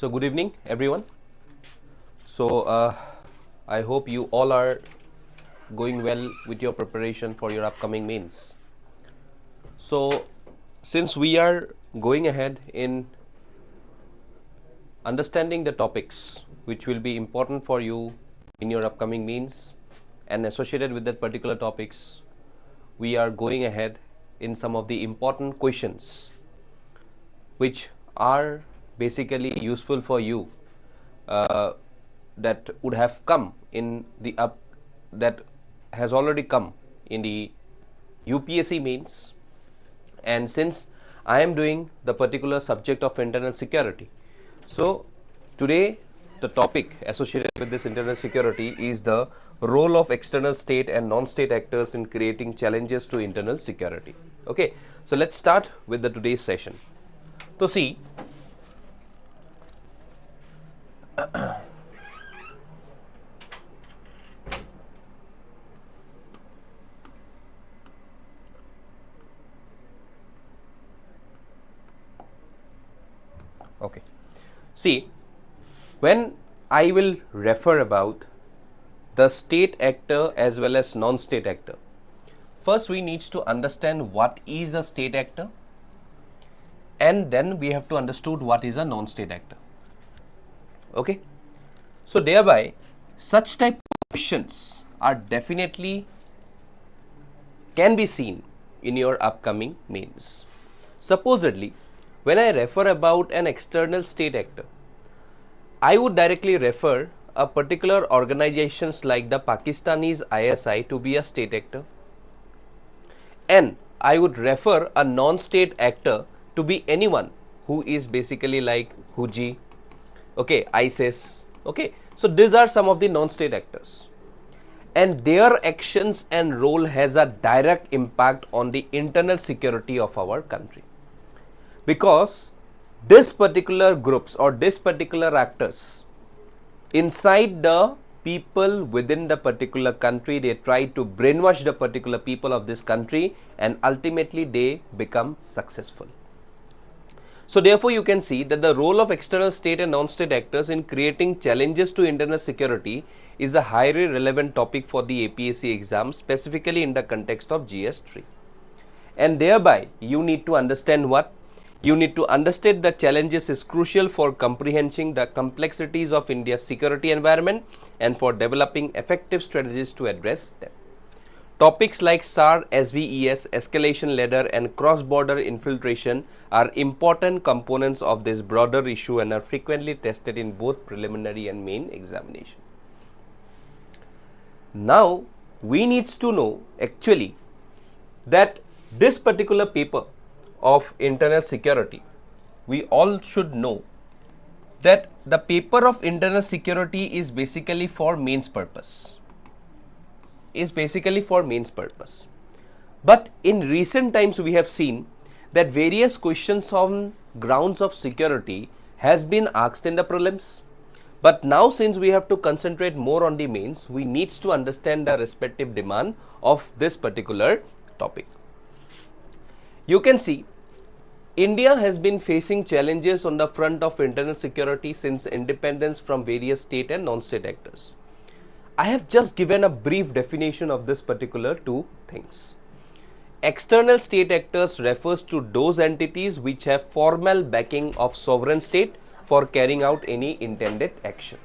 So good evening everyone. I hope you all are going well with your preparation for your upcoming mains. So since we are going ahead in understanding the topics which will be important for you in your upcoming mains and associated with that particular topics, we are going ahead in some of the important questions which are basically useful for you that would have come in the that has already come in the UPSC mains. And since I am doing the particular subject of internal security, so today the topic associated with this internal security is the role of external state and non-state actors in creating challenges to internal security. Okay, so let's start with the today's session. So see, okay, see, when I will refer about the state actor as well as non-state actor, first we need to understand what is a state actor, and then we have to understood what is a non-state actor. Okay, so thereby such type of questions are definitely can be seen in your upcoming mains. Supposedly, when I refer about an external state actor, I would directly refer a particular organizations like the Pakistani's ISI to be a state actor, and I would refer a non-state actor to be anyone who is basically like Huji, okay, ISIS, okay. So these are some of the non-state actors, and their actions and role has a direct impact on the internal security of our country, because this particular groups or this particular actors inside the people within the particular country, they try to brainwash the particular people of this country, and ultimately they become successful. So therefore you can see that the role of external state and non-state actors in creating challenges to internal security is a highly relevant topic for the APSC exam, specifically in the context of GS3. And thereby you need to understand what? You need to understand the challenges is crucial for comprehending the complexities of India's security environment and for developing effective strategies to address them. Topics like SAR, SVES, escalation ladder and cross-border infiltration are important components of this broader issue and are frequently tested in both preliminary and main examination. Now, we need to know actually that this particular paper of internal security, we all should know that the paper of internal security is basically for mains purpose. But in recent times we have seen that various questions on grounds of security has been asked in the prelims. But now since we have to concentrate more on the mains, we need to understand the respective demand of this particular topic. You can see India has been facing challenges on the front of internal security since independence from various state and non-state actors. I have just given a brief definition of this particular two things. External state actors refers to those entities which have formal backing of sovereign state for carrying out any intended action.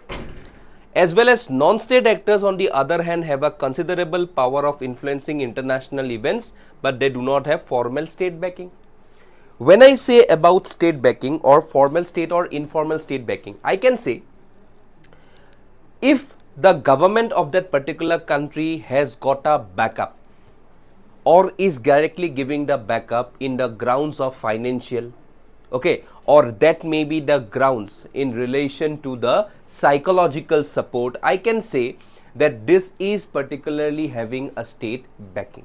As well as non-state actors on the other hand have a considerable power of influencing international events, but they do not have formal state backing. When I say about state backing or formal state or informal state backing, I can say if the government of that particular country has got a backup or is directly giving the backup in the grounds of financial, okay, or that may be the grounds in relation to the psychological support, I can say that this is particularly having a state backing.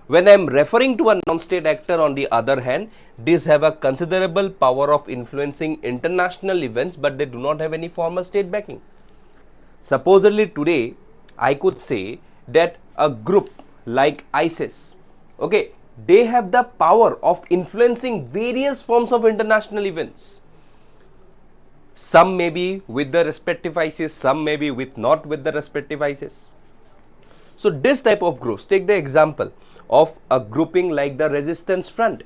When I am referring to a non-state actor on the other hand, these have a considerable power of influencing international events, but they do not have any formal state backing. Supposedly today, I could say that a group like ISIS, okay, they have the power of influencing various forms of international events. Some may be with the respective ISIS, some may be with not with the respective ISIS. So this type of groups, take the example of a grouping like the Resistance Front.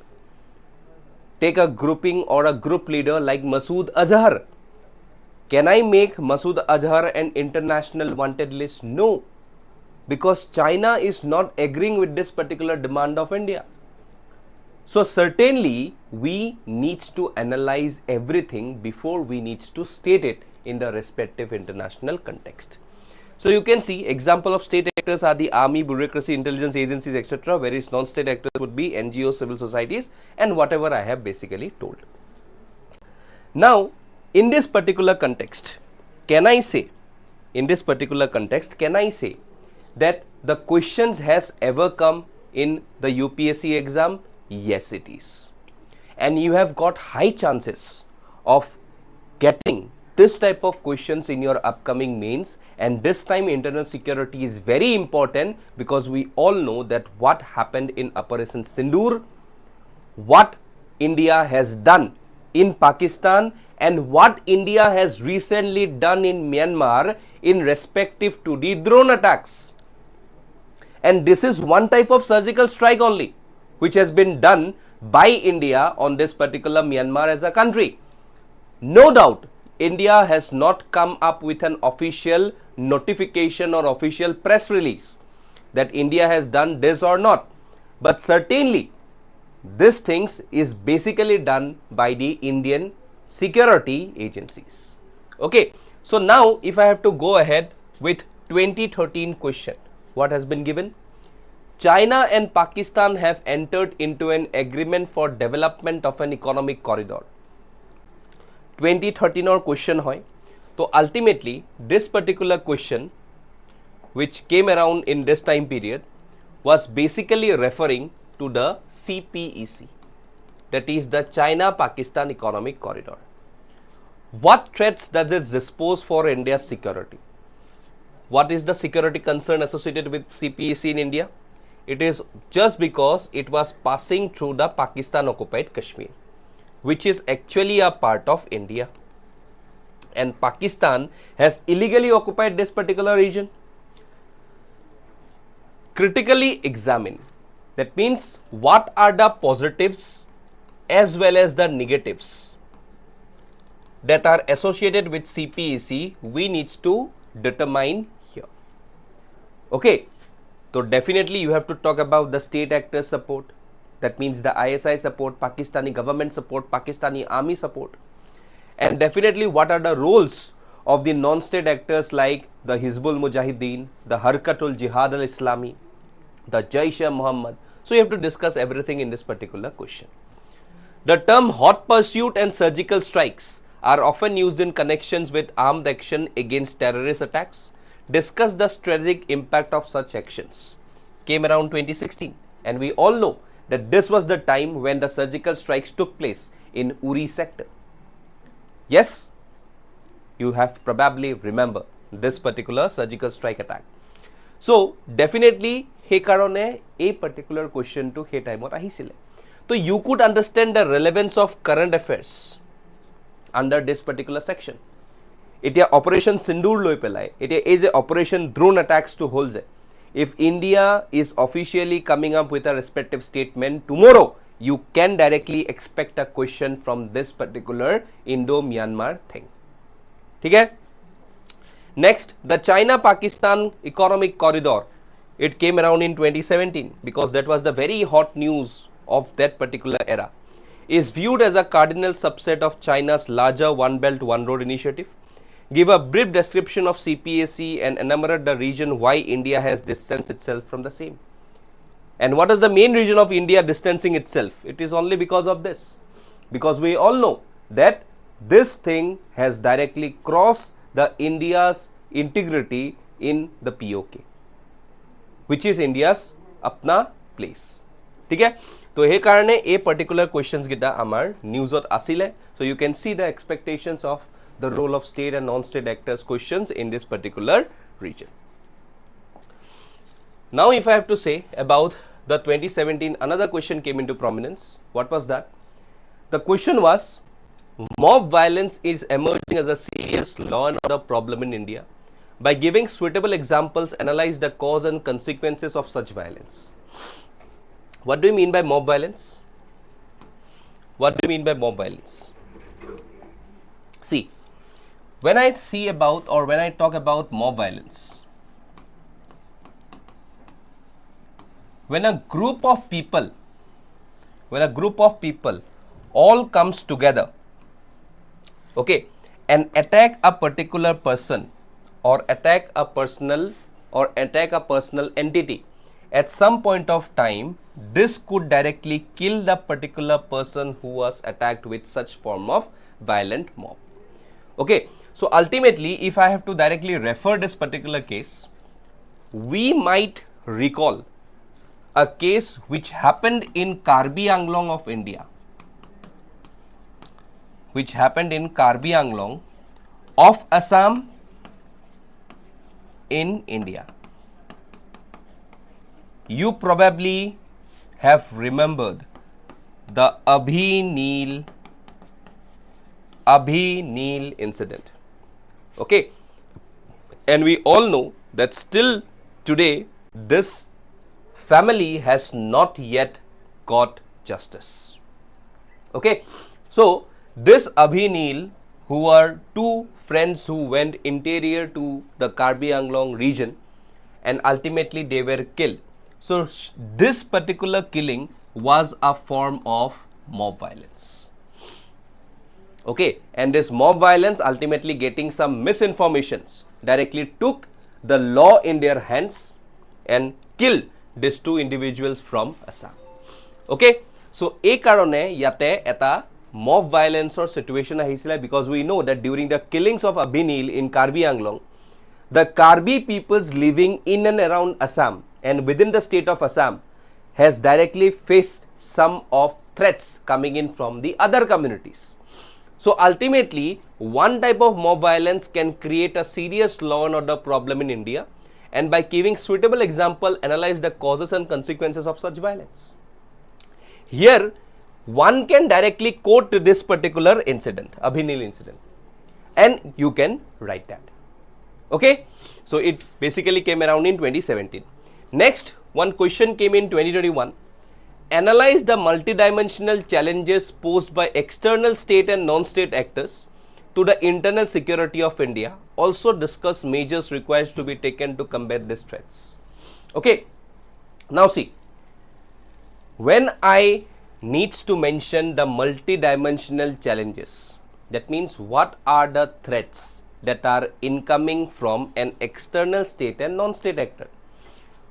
Take a grouping or a group leader like Masood Azhar. Can I make Masood Azhar an international wanted list? No, because China is not agreeing with this particular demand of India. So certainly we need to analyze everything before we need to state it in the respective international context. So you can see example of state actors are the army, bureaucracy, intelligence agencies, etc. Whereas non-state actors would be NGOs, civil societies, and whatever I have basically told. Now, in this particular context, can I say that the questions has ever come in the UPSC exam? Yes, it is. And you have got high chances of getting this type of questions in your upcoming mains, and this time internal security is very important because we all know that what happened in Operation Sindoor, what India has done in Pakistan, and what India has recently done in Myanmar in respective to the drone attacks. And this is one type of surgical strike only which has been done by India on this particular Myanmar as a country. No doubt India has not come up with an official notification or official press release that India has done this or not, but certainly this things is basically done by the Indian security agencies. Okay, so now if I have to go ahead with 2013 question, what has been given? China and Pakistan have entered into an agreement for development of an economic corridor. 2013 or question hoy. So ultimately this particular question which came around in this time period was basically referring to the CPEC, that is the China-Pakistan Economic Corridor. What threats does it dispose for India's security? What is the security concern associated with CPEC in India? It is just because it was passing through the Pakistan occupied Kashmir, which is actually a part of India, and Pakistan has illegally occupied this particular region. Critically examine, that means what are the positives as well as the negatives that are associated with CPEC, we need to determine here. Okay, so definitely you have to talk about the state actors support, that means the ISI support, Pakistani government support, Pakistani army support, and definitely what are the roles of the non-state actors like the Hizbul Mujahideen, the Harkatul Jihad al-Islami, the Jaish-e-Muhammad. So you have to discuss everything in this particular question. The term hot pursuit and surgical strikes are often used in connections with armed action against terrorist attacks. Discuss the strategic impact of such actions. Came around 2016, and we all know that this was the time when the surgical strikes took place in Uri sector. Yes, you have probably remember this particular surgical strike attack. So definitely he karone a particular question to he time ahisile. So you could understand the relevance of current affairs under this particular section. It Operation Sindoor loi pelai. It is a Operation drone attacks to holze. If India is officially coming up with a respective statement tomorrow, you can directly expect a question from this particular Indo-Myanmar thing. Okay? Next, the China-Pakistan Economic Corridor. It came around in 2017 because that was the very hot news of that particular era. Is viewed as a cardinal subset of China's larger One Belt, One Road initiative. Give a brief description of CPAC and enumerate the reason why India has distanced itself from the same. And what is the main reason of India distancing itself? It is only because of this. Because we all know that this thing has directly crossed the India's integrity in the POK, which is India's apna place. Okay? So हे कारणे a particular questions gita amar news ot asile. So you can see the expectations of the role of state and non-state actors questions in this particular region. Now if I have to say about the 2017, another question came into prominence. What was that? The question was, mob violence is emerging as a serious law and order problem in India. By giving suitable examples, analyze the cause and consequences of such violence. What do you mean by mob violence? What do you mean by mob violence? See, when I see about or when I talk about mob violence, when a group of people all comes together, okay, and attack a particular person or attack a personal entity at some point of time, this could directly kill the particular person who was attacked with such form of violent mob. Okay, so ultimately, if I have to directly refer this particular case, we might recall a case which happened in Karbi Anglong of India, which happened in Karbi Anglong of Assam in India. You probably have remembered the Abhi Neel incident. Okay, and we all know that still today this family has not yet got justice. Okay, so this Abhi Neel, who are two friends who went interior to the Karbi Anglong region, and ultimately they were killed. So this particular killing was a form of mob violence. Okay, and this mob violence ultimately getting some misinformations directly took the law in their hands and killed these two individuals from Assam. Okay, so a karone yate eta mob violence or situation ahisila, because we know that during the killings of Abhi Neel in Karbi Anglong, the Karbi peoples living in and around Assam and within the state of Assam has directly faced some of threats coming in from the other communities. So ultimately, one type of mob violence can create a serious law and order problem in India, and by giving suitable example, analyze the causes and consequences of such violence. Here, one can directly quote this particular incident, Abhi Neel incident, and you can write that. Okay, so it basically came around in 2017. Next, one question came in 2021. Analyze the multidimensional challenges posed by external state and non-state actors to the internal security of India. Also discuss measures required to be taken to combat these threats. Okay, now see, when I needs to mention the multidimensional challenges, that means what are the threats that are incoming from an external state and non-state actor.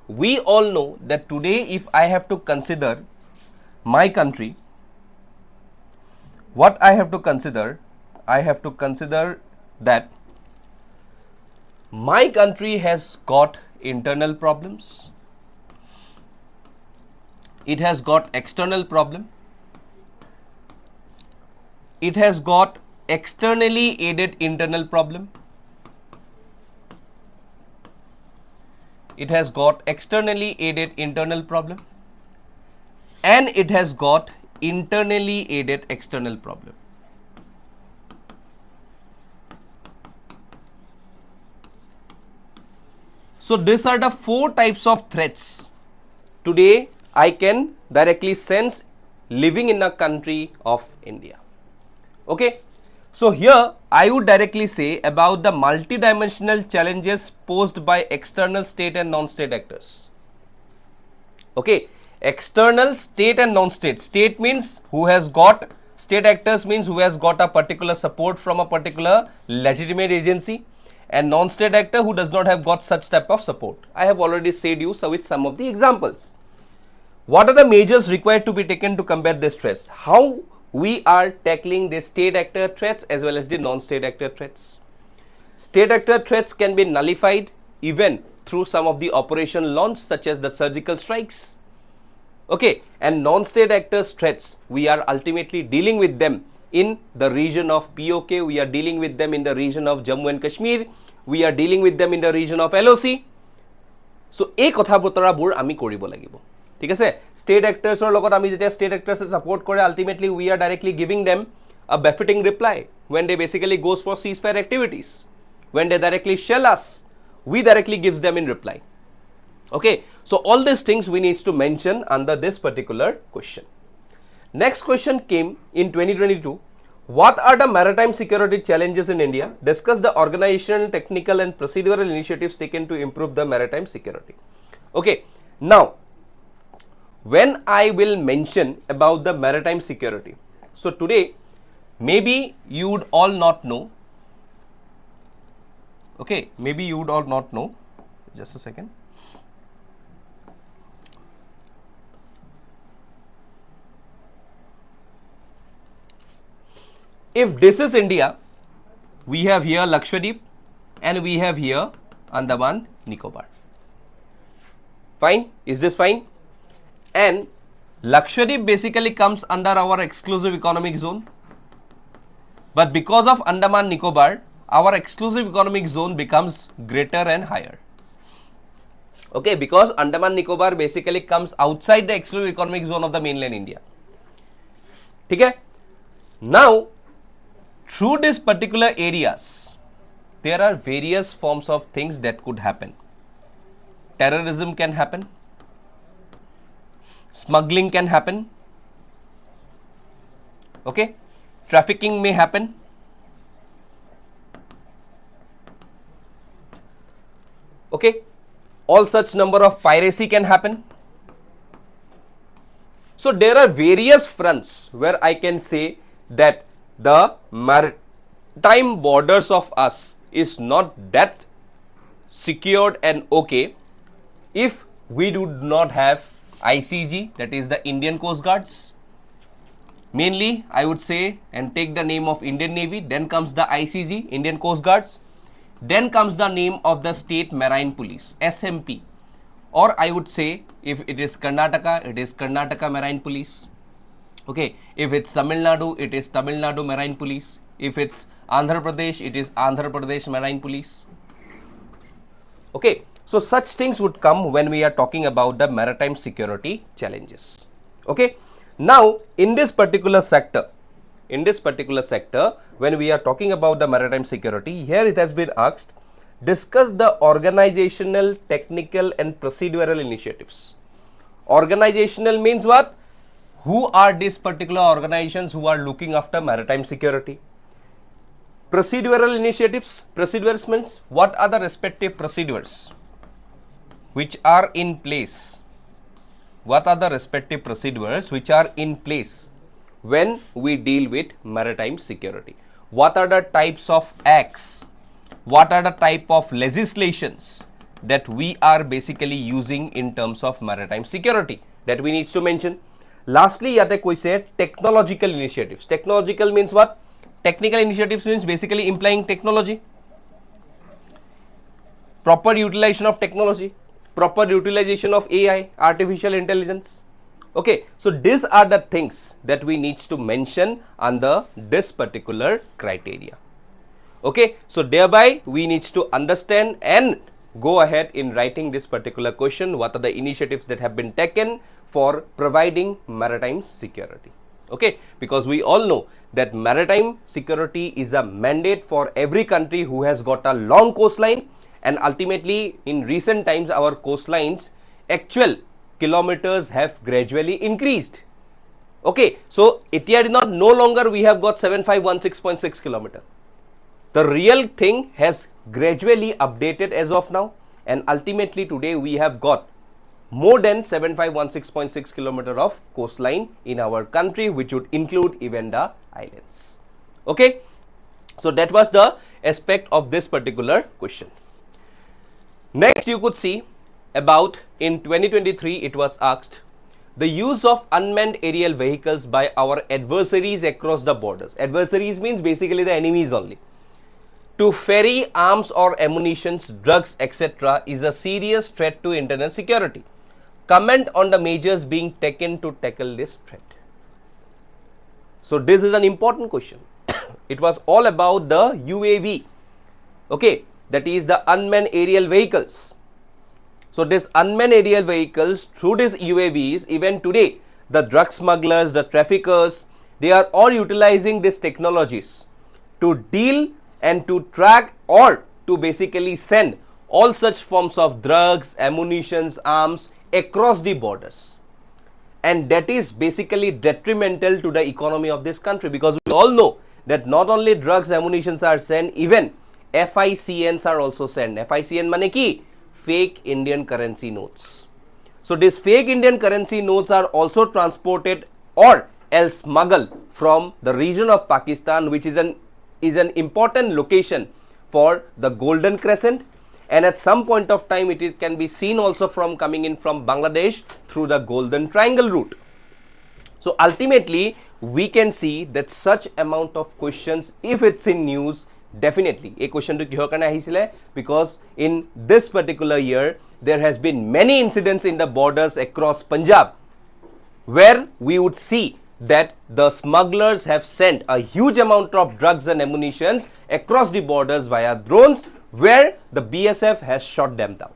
We all know that today if I have to consider my country, what I have to consider that my country has got internal problems, it has got external problem, it has got externally aided internal problem, it has got externally aided internal problem, and it has got internally aided external problem. So these are the four types of threats today I can directly sense living in a country of India. Okay, so here I would directly say about the multidimensional challenges posed by external state and non-state actors. Okay, external state and non-state. State means who has got, state actors means who has got a particular support from a particular legitimate agency, and non-state actor who does not have got such type of support. I have already said you so with some of the examples. What are the measures required to be taken to combat this threats? How we are tackling the state actor threats as well as the non-state actor threats. State actor threats can be nullified even through some of the operation launched such as the surgical strikes. Okay, and non-state actors threats, we are ultimately dealing with them in the region of POK, we are dealing with them in the region of Jammu and Kashmir, we are dealing with them in the region of LOC. So, এই কথা বতৰাবোৰ আমি কৰিব লাগিব। ঠিক আছে, state actors or লগত আমি যেতিয়া state actors support কৰে, ultimately we are directly giving them a befitting reply when they basically goes for ceasefire activities. When they directly shell us, we directly gives them in reply. Okay, so all these things we need to mention under this particular question. Next question came in 2022. What are the maritime security challenges in India? Discuss the organizational, technical and procedural initiatives taken to improve the maritime security. Okay, now when I will mention about the maritime security, so today maybe you would all not know. Okay, maybe you would all not know. Just a second. If this is India, we have here Lakshadweep and we have here Andaman Nicobar. Fine? Is this fine? And Lakshadweep basically comes under our exclusive economic zone. But because of Andaman Nicobar, our exclusive economic zone becomes greater and higher. Okay, because Andaman Nicobar basically comes outside the exclusive economic zone of the mainland India. Okay? Now, through these particular areas, there are various forms of things that could happen. Terrorism can happen. Smuggling can happen. Okay? Trafficking may happen. Okay? All such number of piracy can happen. So there are various fronts where I can say that the maritime borders of us is not that secured and okay if we do not have ICG, that is the Indian Coast Guards. Mainly, I would say, and take the name of Indian Navy, then comes the ICG, Indian Coast Guards, then comes the name of the State Marine Police, SMP, or I would say, if it is Karnataka, it is Karnataka Marine Police. Okay, if it's Tamil Nadu, it is Tamil Nadu Marine Police. If it's Andhra Pradesh, it is Andhra Pradesh Marine Police. Okay, so such things would come when we are talking about the maritime security challenges. Okay, now in this particular sector, when we are talking about the maritime security, here it has been asked, discuss the organizational, technical and procedural initiatives. Organizational means what? Who are these particular organizations who are looking after maritime security? Procedural initiatives, procedures means what are the respective procedures which are in place? What are the respective procedures which are in place when we deal with maritime security? What are the types of acts? What are the type of legislations that we are basically using in terms of maritime security that we need to mention? Lastly, yate koi say technological initiatives. Technological means what? Technical initiatives means basically implying technology. Proper utilization of technology. Proper utilization of AI, artificial intelligence. Okay, so these are the things that we need to mention under this particular criteria. Okay, so thereby we need to understand and go ahead in writing this particular question. What are the initiatives that have been taken for providing maritime security? Okay, because we all know that maritime security is a mandate for every country who has got a long coastline, and ultimately in recent times our coastlines actual kilometers have gradually increased. Okay, so it is not no longer we have got 7516.6 kilometer. The real thing has gradually updated as of now, and ultimately today we have got more than 7516.6 kilometer of coastline in our country, which would include even the islands. Okay, so that was the aspect of this particular question. Next, you could see about in 2023 it was asked the use of unmanned aerial vehicles by our adversaries across the borders. Adversaries means basically the enemies only. To ferry arms or ammunitions, drugs, etc. is a serious threat to internal security. Comment on the measures being taken to tackle this threat. So this is an important question. It was all about the UAV. Okay, that is the unmanned aerial vehicles. So this unmanned aerial vehicles, through these UAVs, even today the drug smugglers, the traffickers, they are all utilizing these technologies to deal and to track or to basically send all such forms of drugs, ammunitions, arms across the borders. And that is basically detrimental to the economy of this country, because we all know that not only drugs, ammunitions are sent, even FICNs are also sent. FICN mane ki? Fake Indian currency notes. So these fake Indian currency notes are also transported or else smuggled from the region of Pakistan, which is an important location for the Golden Crescent, and at some point of time it can be seen also from coming in from Bangladesh through the Golden Triangle route. So ultimately we can see that such amount of questions, if it's in news, definitely a question to kihor karone ahisile, because in this particular year there has been many incidents in the borders across Punjab where we would see that the smugglers have sent a huge amount of drugs and ammunitions across the borders via drones, where the BSF has shot them down.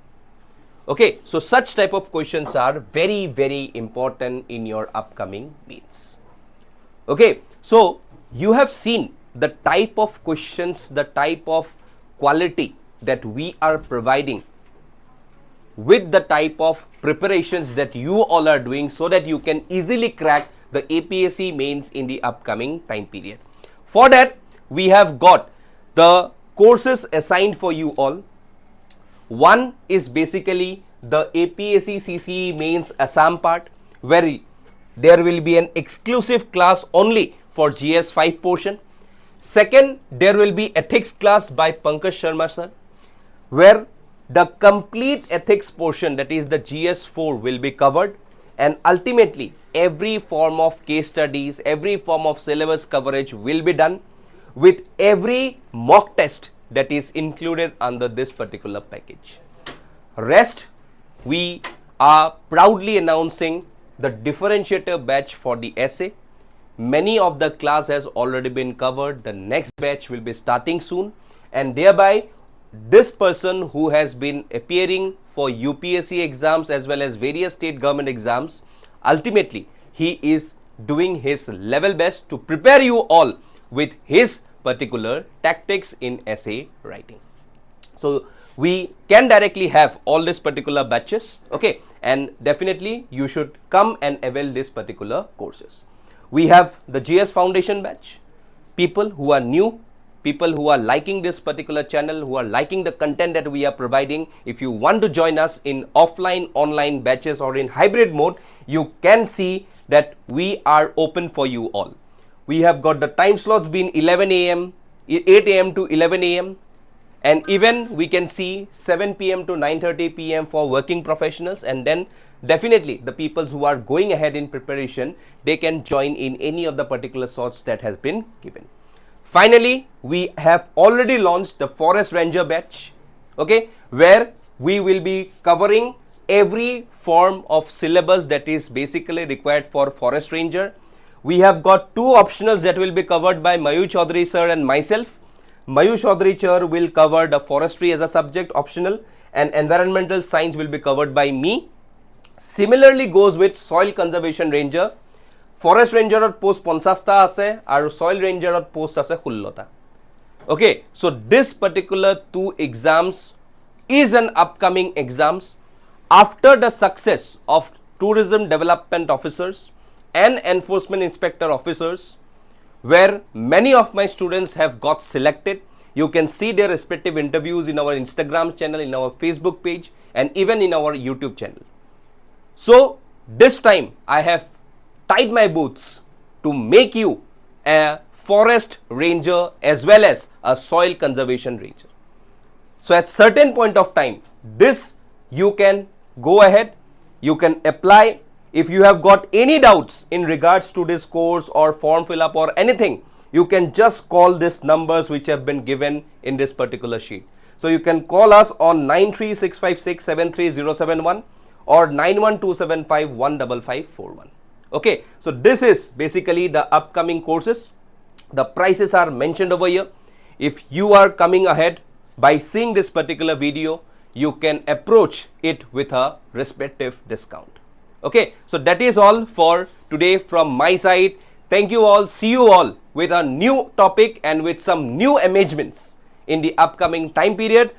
Okay, so such type of questions are very, very important in your upcoming mains. Okay, so you have seen the type of questions, the type of quality that we are providing with the type of preparations that you all are doing, so that you can easily crack the APSC mains in the upcoming time period. For that, we have got the courses assigned for you all. One is basically the APSC CCE Mains Assam part, where there will be an exclusive class only for GS5 portion. Second, there will be ethics class by Pankaj Sharma sir, where the complete ethics portion, that is the GS4, will be covered, and ultimately every form of case studies, every form of syllabus coverage will be done, with every mock test that is included under this particular package. Rest, we are proudly announcing the differentiator batch for the essay. Many of the class has already been covered. The next batch will be starting soon, and thereby this person who has been appearing for UPSC exams as well as various state government exams, ultimately he is doing his level best to prepare you all with his particular tactics in essay writing. So we can directly have all these particular batches, okay, and definitely you should come and avail these particular courses. We have the GS Foundation batch. People who are new, people who are liking this particular channel, who are liking the content that we are providing, if you want to join us in offline, online batches or in hybrid mode, you can see that we are open for you all. We have got the time slots being 11 a.m., 8 a.m. to 11 a.m. and even we can see 7 p.m. to 9:30 p.m. for working professionals, and then definitely the people who are going ahead in preparation, they can join in any of the particular slots that has been given. Finally, we have already launched the Forest Ranger batch, okay, where we will be covering every form of syllabus that is basically required for Forest Ranger. We have got two optionals that will be covered by Mayur Chaudhary sir and myself. Mayur Chaudhary sir will cover the forestry as a subject optional, and environmental science will be covered by me. Similarly goes with Soil Conservation Ranger. Forest Ranger or post 50 ase aru Soil Ranger or post ase 16. Okay, so this particular two exams is an upcoming exams after the success of tourism development officers and enforcement inspector officers, where many of my students have got selected. You can see their respective interviews in our Instagram channel, in our Facebook page, and even in our YouTube channel. So this time I have tied my boots to make you a forest ranger as well as a soil conservation ranger. So at certain point of time, this you can go ahead, you can apply. If you have got any doubts in regards to this course or form fill up or anything, you can just call these numbers which have been given in this particular sheet. So you can call us on 936567371 or 91275155541. Okay, so this is basically the upcoming courses. The prices are mentioned over here. If you are coming ahead by seeing this particular video, you can approach it with a respective discount. Okay, so that is all for today from my side. Thank you all. See you all with a new topic and with some new arrangements in the upcoming time period.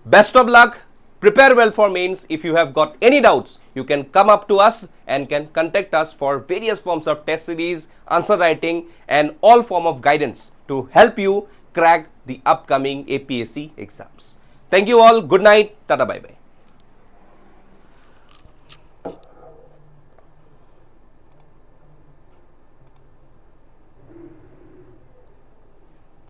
Best of luck. Prepare well for mains. If you have got any doubts, you can come up to us and can contact us for various forms of test series, answer writing and all form of guidance to help you crack the upcoming APSC exams. Thank you all. Good night. Tata bye bye.